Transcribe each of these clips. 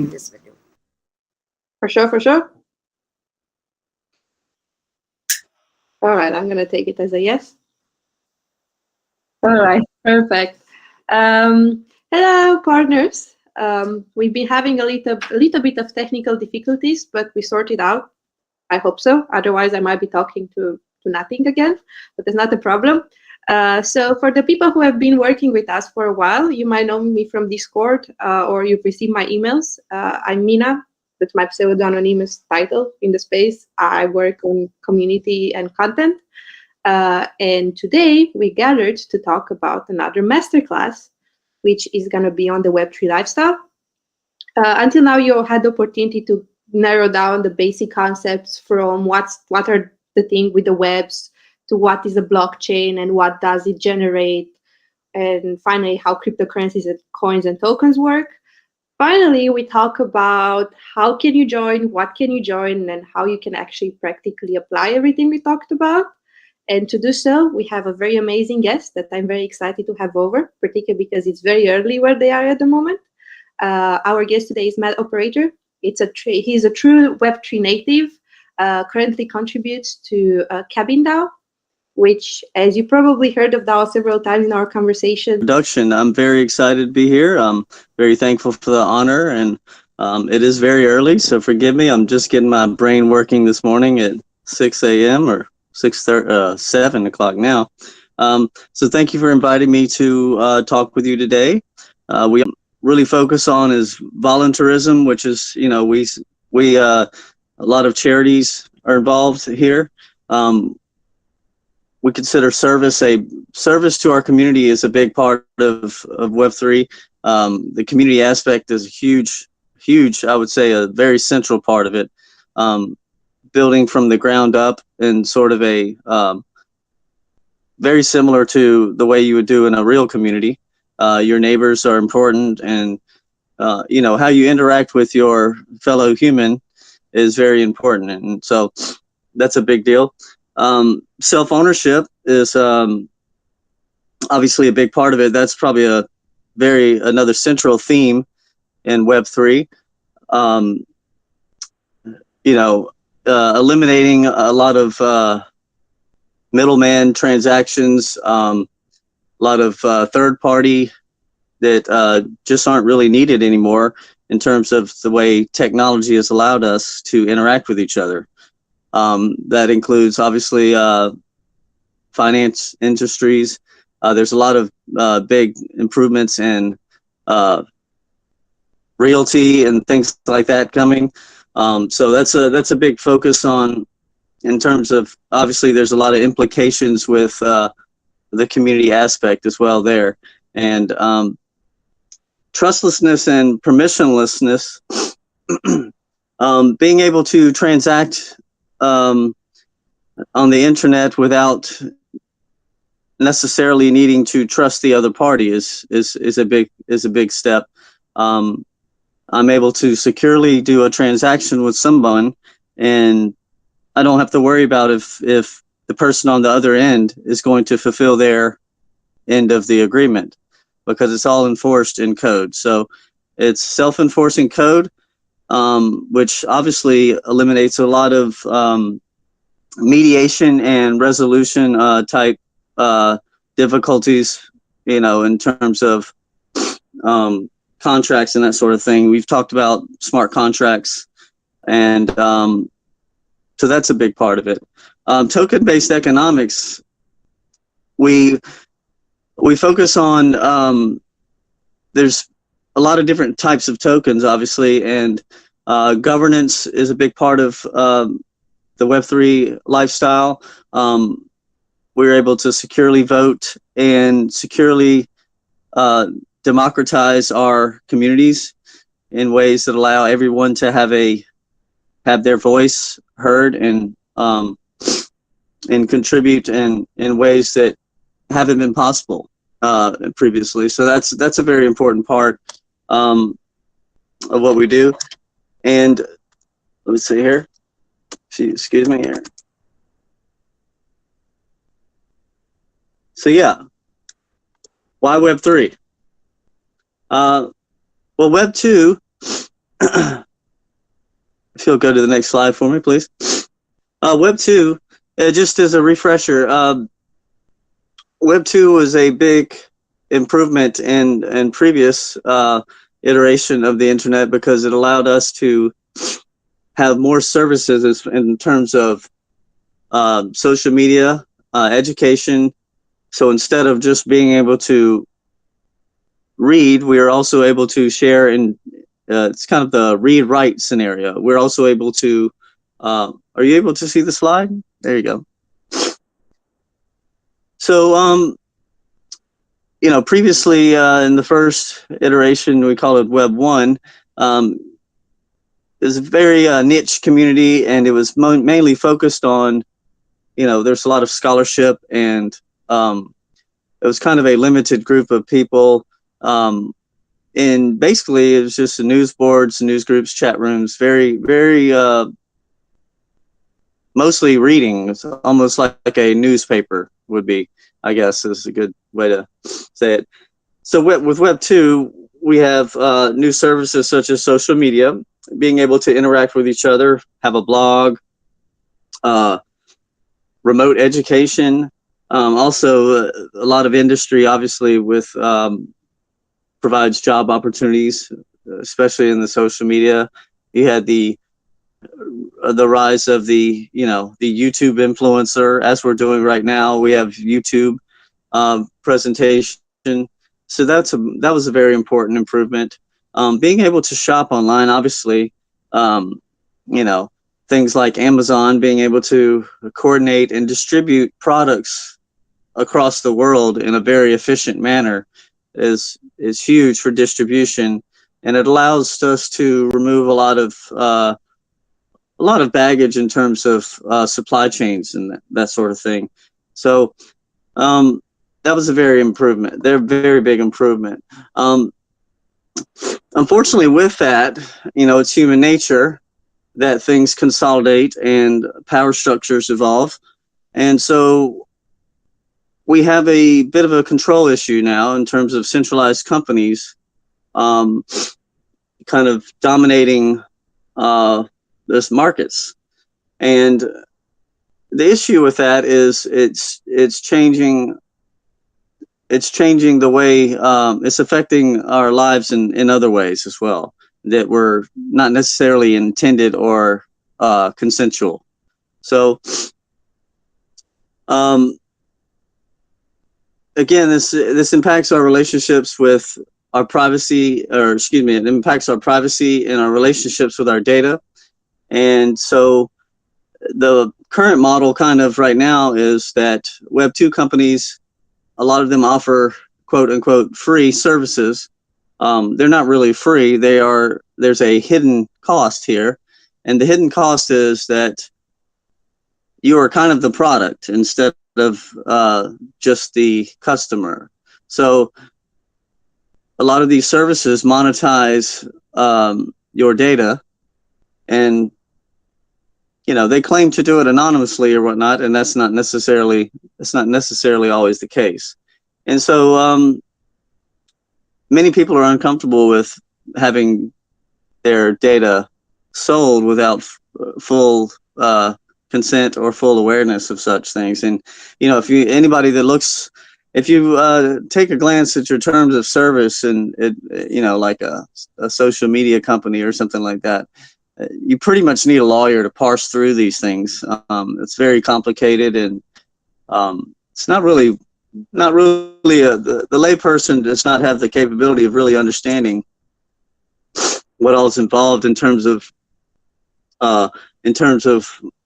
in this video. For sure, for sure. All right, I'm going to take it as a yes. All right, perfect. Hello, partners. We've been having a little bit of technical difficulties, but we sorted out. I hope so. Otherwise, I might be talking to nothing again, but that's not a problem. So for the people who have been working with us for a while, you might know me from Discord or you've received my emails. I'm Mina. That's my pseudonymous title in the space. I work on community and content. And today we gathered to talk about another masterclass, which is going to be on the Web3 lifestyle. Until now, you had the opportunity to narrow down the basic concepts from what are the things with the webs to what is a blockchain and what does it generate, and finally how cryptocurrencies and coins and tokens work. Finally, we talk about how can you join, what can you join, and how you can actually practically apply everything we talked about. And to do so, we have a very amazing guest that I'm very excited to have over, particularly because it's very early where they are at the moment. Our guest today is Matt Operator. He's a true Web3 native, currently contributes to Cabin DAO, which, as you probably heard of DAO several times in our conversation. I'm very excited to be here. I'm very thankful for the honor, and it is very early, so forgive me. I'm just getting my brain working this morning at 6 a.m. or 7 o'clock now. So thank you for inviting me to talk with you today. We really focus on is voluntarism, which is, we a lot of charities are involved here. We consider service to our community is a big part of Web3. The community aspect is huge, I would say a very central part of it. Building from the ground up and sort of a very similar to the way you would do in a real community. Your neighbors are important, and how you interact with your fellow human is very important, and so that's a big deal. Self-ownership is obviously a big part of it. That's probably another central theme in Web3. Eliminating a lot of middleman transactions, a lot of third party that just aren't really needed anymore in terms of the way technology has allowed us to interact with each other. That includes obviously finance industries. There's a lot of big improvements in realty and things like that coming. So that's a big focus on, in terms of, obviously there's a lot of implications with the community aspect as well there, and trustlessness and permissionlessness. Being able to transact on the internet without necessarily needing to trust the other party is a big step. I'm able to securely do a transaction with someone, and I don't have to worry about if the person on the other end is going to fulfill their end of the agreement, because it's all enforced in code. So it's self-enforcing code, which obviously eliminates a lot of mediation and resolution type difficulties, in terms of contracts and that sort of thing. We've talked about smart contracts, and so that's a big part of it. Token-based economics, we focus on, there's a lot of different types of tokens, obviously, and governance is a big part of the Web3 lifestyle. We're able to securely vote and securely democratize our communities in ways that allow everyone to have their voice heard and contribute in ways that haven't been possible previously. So that's a very important part of what we do. And let me see here. Excuse me here. So yeah, why Web3? Well, Web 2 if you'll go to the next slide for me, please. Web 2, just as a refresher, Web 2 was a big improvement in previous iteration of the internet because it allowed us to have more services in terms of social media, education. So instead of just being able to read, we are also able to share in, it's kind of the read-write scenario. We're also able to, are you able to see the slide? There you go. So, previously in the first iteration, we call it Web 1, it was a very niche community, and it was mainly focused on, there's a lot of scholarship, and it was kind of a limited group of people. And basically, it was just the news boards, news groups, chat rooms, very, very mostly reading. It's almost like a newspaper would be, I guess, is a good way to say it. So with Web 2, we have new services such as social media, being able to interact with each other, have a blog, remote education, also a lot of industry, obviously, with provides job opportunities, especially in the social media. You had the rise of the YouTube influencer, as we're doing right now. We have YouTube presentation. So that was a very important improvement. Being able to shop online, obviously, things like Amazon, being able to coordinate and distribute products across the world in a very efficient manner is huge for distribution, and it allows us to remove a lot of baggage in terms of supply chains and that sort of thing. So that was a very big improvement. Unfortunately, with that, it's human nature that things consolidate and power structures evolve, and so we have a bit of a control issue now in terms of centralized companies kind of dominating those markets. And the issue with that is it's changing the way it's affecting our lives in other ways as well, that were not necessarily intended or consensual. So again, this impacts our relationships with our privacy, it impacts our privacy and our relationships with our data. And so the current model kind of right now is that Web 2 companies, a lot of them offer quote unquote free services. They're not really free. There's a hidden cost here. And the hidden cost is that you are kind of the product instead of just the customer. So a lot of these services monetize your data, and they claim to do it anonymously or whatnot, and that's not necessarily always the case. And so many people are uncomfortable with having their data sold without full consent or full awareness of such things. And if you take a glance at your terms of service, and like a social media company or something like that, you pretty much need a lawyer to parse through these things. It's very complicated, and it's not really the layperson does not have the capability of really understanding what all is involved in terms of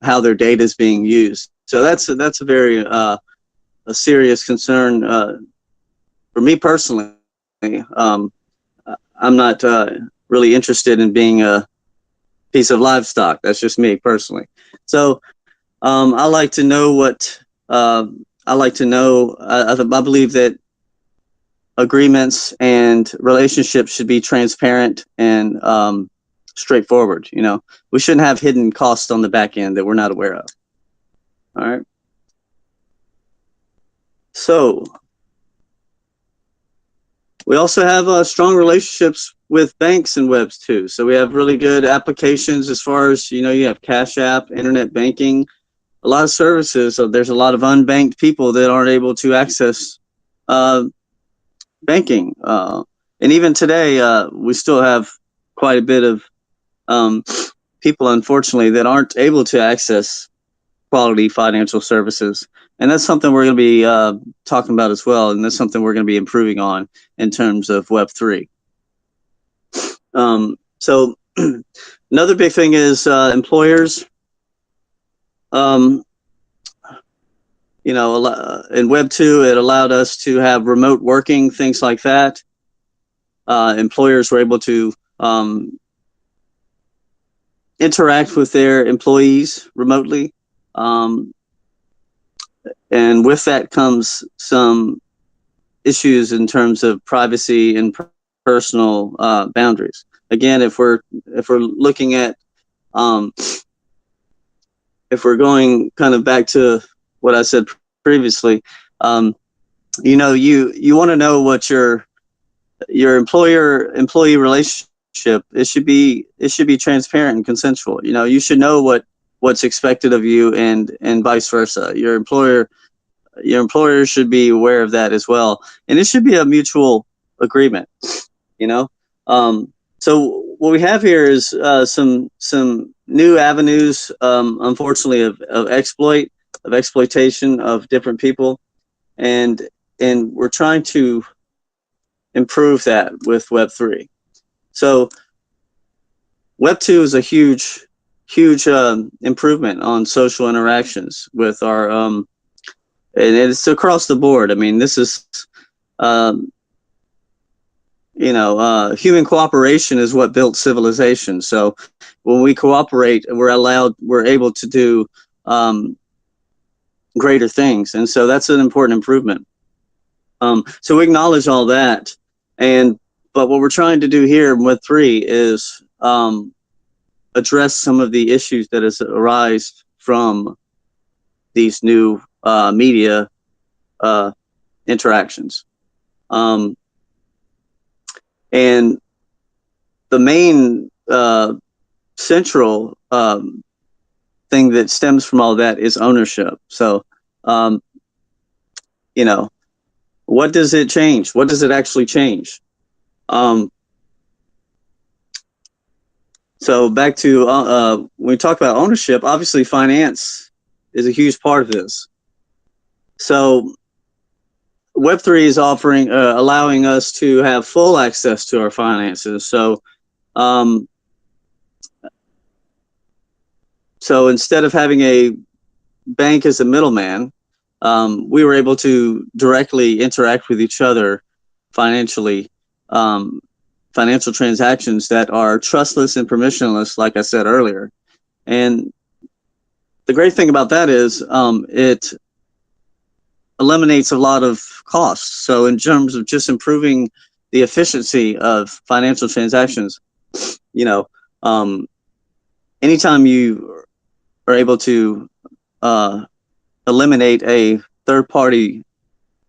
how their data is being used. So that's a very a serious concern for me personally. I'm not really interested in being a piece of livestock. That's just me personally. So I like to know I believe that agreements and relationships should be transparent and straightforward. We shouldn't have hidden costs on the back end that we're not aware of. All right. So we also have strong relationships with banks and Webs too. So we have really good applications as far as, you have Cash App, internet banking, a lot of services. So there's a lot of unbanked people that aren't able to access banking. And even today, we still have quite a bit of people, unfortunately, that aren't able to access quality financial services. And that's something we're going to be talking about as well. And that's something we're going to be improving on in terms of Web3. So another big thing is employers. In Web 2, it allowed us to have remote working, things like that. Employers were able to interact with their employees remotely. And with that comes some issues in terms of privacy and personal boundaries. Again, if we're looking at if we're going kind of back to what I said previously, you want to know what your employer-employee relationship. It should be transparent and consensual. You should know what's expected of you, and vice versa. Your employer should be aware of that as well, and it should be a mutual agreement. So what we have here is some new avenues, unfortunately, of exploitation of different people, and we're trying to improve that with Web3. So Web 2 is a huge improvement on social interactions with our and it's across the board. I mean, this is human cooperation is what built civilization. So when we cooperate, we're able to do greater things, and so that's an important improvement. So we acknowledge all that, but what we're trying to do here with Web3 is address some of the issues that has arise from these new media interactions. And the main central thing that stems from all that is ownership. So, what does it change? What does it actually change? So back to when we talk about ownership, obviously finance is a huge part of this. So Web3 is offering, allowing us to have full access to our finances. So, so instead of having a bank as a middleman, we were able to directly interact with each other financially, financial transactions that are trustless and permissionless, like I said earlier. And the great thing about that is it eliminates a lot of costs. So in terms of just improving the efficiency of financial transactions, anytime you are able to eliminate a third party,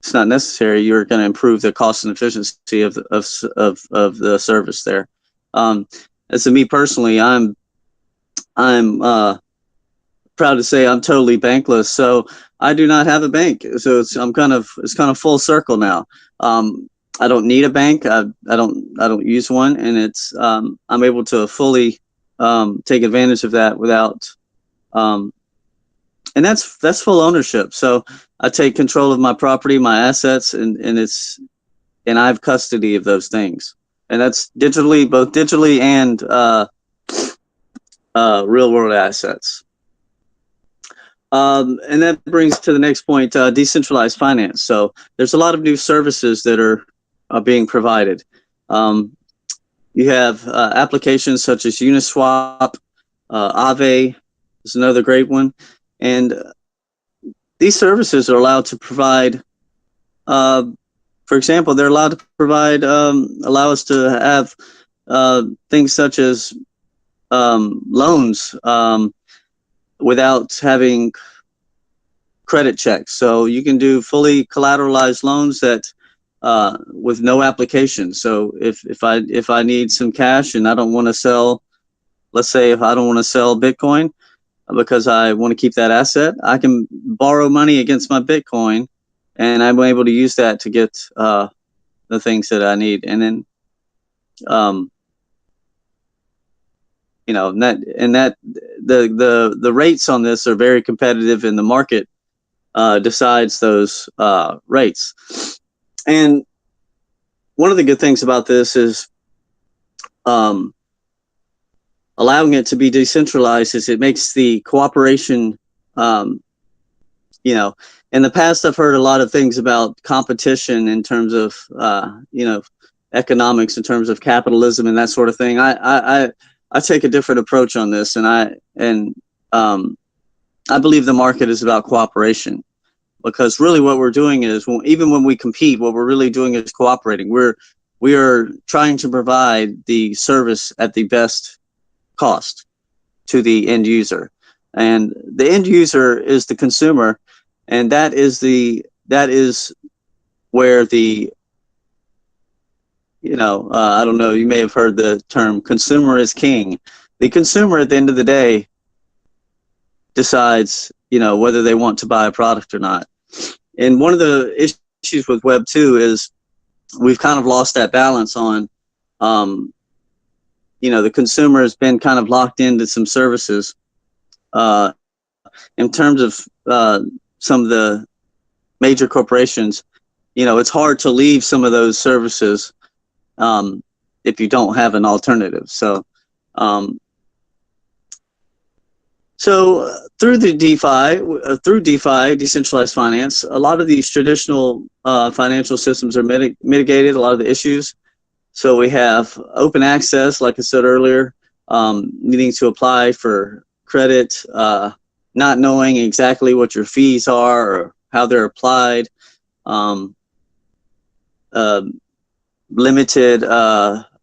it's not necessary, you're going to improve the cost and efficiency of the service there. As to me personally, I'm proud to say I'm totally bankless. So I do not have a bank. So it's kind of full circle now. I don't need a bank. I don't use one, and it's I'm able to fully take advantage of that without and that's full ownership. So I take control of my property, my assets, and I have custody of those things. And that's both digitally and real world assets. And that brings to the next point, decentralized finance. So there's a lot of new services that are being provided. You have applications such as Uniswap, Aave is another great one. And these services are allowed to provide, for example, they're allowed to provide, allow us to have things such as loans without having credit checks. So you can do fully collateralized loans that with no application. So if I need some cash and I don't want to sell, let's say if I don't want to sell Bitcoin because I want to keep that asset, I can borrow money against my Bitcoin, and I'm able to use that to get the things that I need. And then the rates on this are very competitive, and the market decides those rates. And one of the good things about this is allowing it to be decentralized is it makes the cooperation, in the past I've heard a lot of things about competition in terms of, economics, in terms of capitalism and that sort of thing. I take a different approach on this, and I believe the market is about cooperation, because really what we're doing is, even when we compete, what we're really doing is cooperating. We are trying to provide the service at the best cost to the end user, and the end user is the consumer, and that is where the I don't know, you may have heard the term consumer is king. The consumer at the end of the day decides whether they want to buy a product or not. And one of the issues with Web 2 is we've kind of lost that balance on the consumer has been kind of locked into some services. In terms of some of the major corporations, it's hard to leave some of those services if you don't have an alternative. So through DeFi, decentralized finance, a lot of these traditional financial systems are mitigated, a lot of the issues. So we have open access, like I said earlier, needing to apply for credit, not knowing exactly what your fees are or how they're applied, limited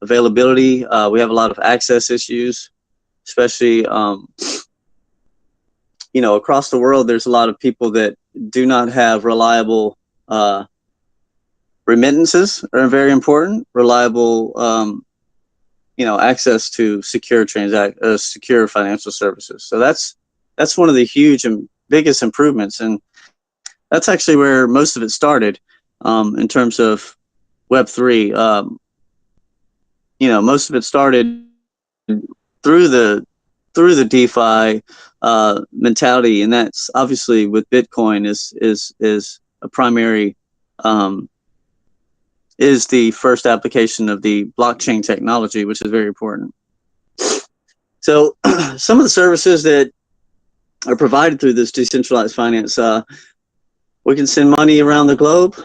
availability. We have a lot of access issues, especially across the world. There's a lot of people that do not have reliable remittances are very important. Reliable access to secure secure financial services. So that's one of the huge and biggest improvements, and that's actually where most of it started in terms of Web3. Most of it started through the DeFi mentality, and that's obviously with Bitcoin is a primary is the first application of the blockchain technology, which is very important. So some of the services that are provided through this decentralized finance, we can send money around the globe,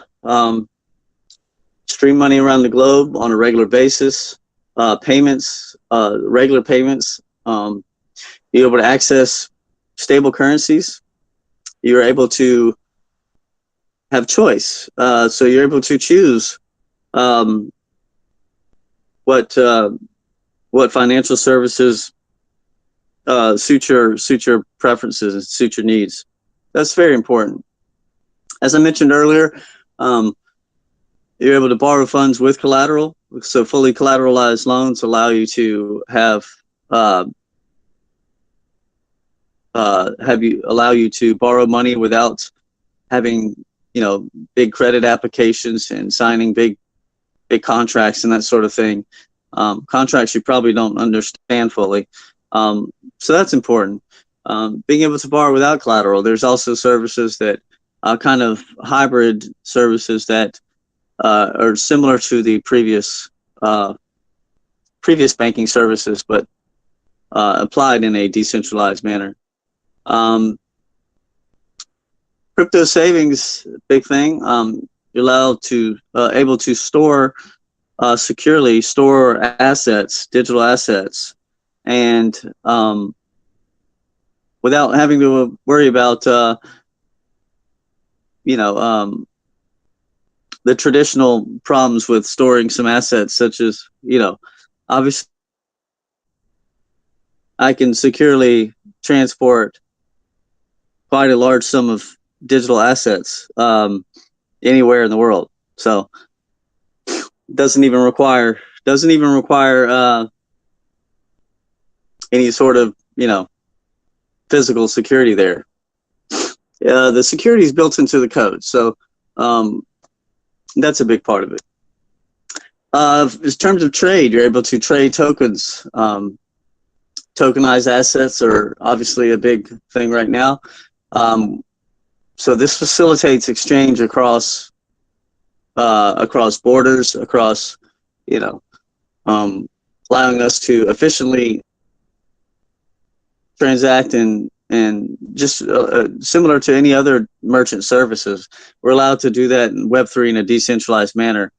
stream money around the globe on a regular basis, payments, regular payments, be able to access stable currencies. You're able to have choice. So you're able to choose what financial services suit your preferences and suit your needs. That's very important. As I mentioned earlier, you're able to borrow funds with collateral. So fully collateralized loans allow you to allow you to borrow money without having big credit applications and signing big contracts and that sort of thing. Contracts you probably don't understand fully. So that's important. Being able to borrow without collateral. There's also services that kind of hybrid services that are similar to the previous banking services, but applied in a decentralized manner. Crypto savings, big thing. You're able to securely store assets, digital assets, and without having to worry about the traditional problems with storing some assets, such as obviously I can securely transport quite a large sum of digital assets anywhere in the world. So doesn't even require any sort of, physical security there. The security is built into the code, so that's a big part of it. In terms of trade, you're able to trade tokens. Tokenized assets are obviously a big thing right now. So this facilitates exchange across borders, allowing us to efficiently transact and just similar to any other merchant services. We're allowed to do that in Web3 in a decentralized manner.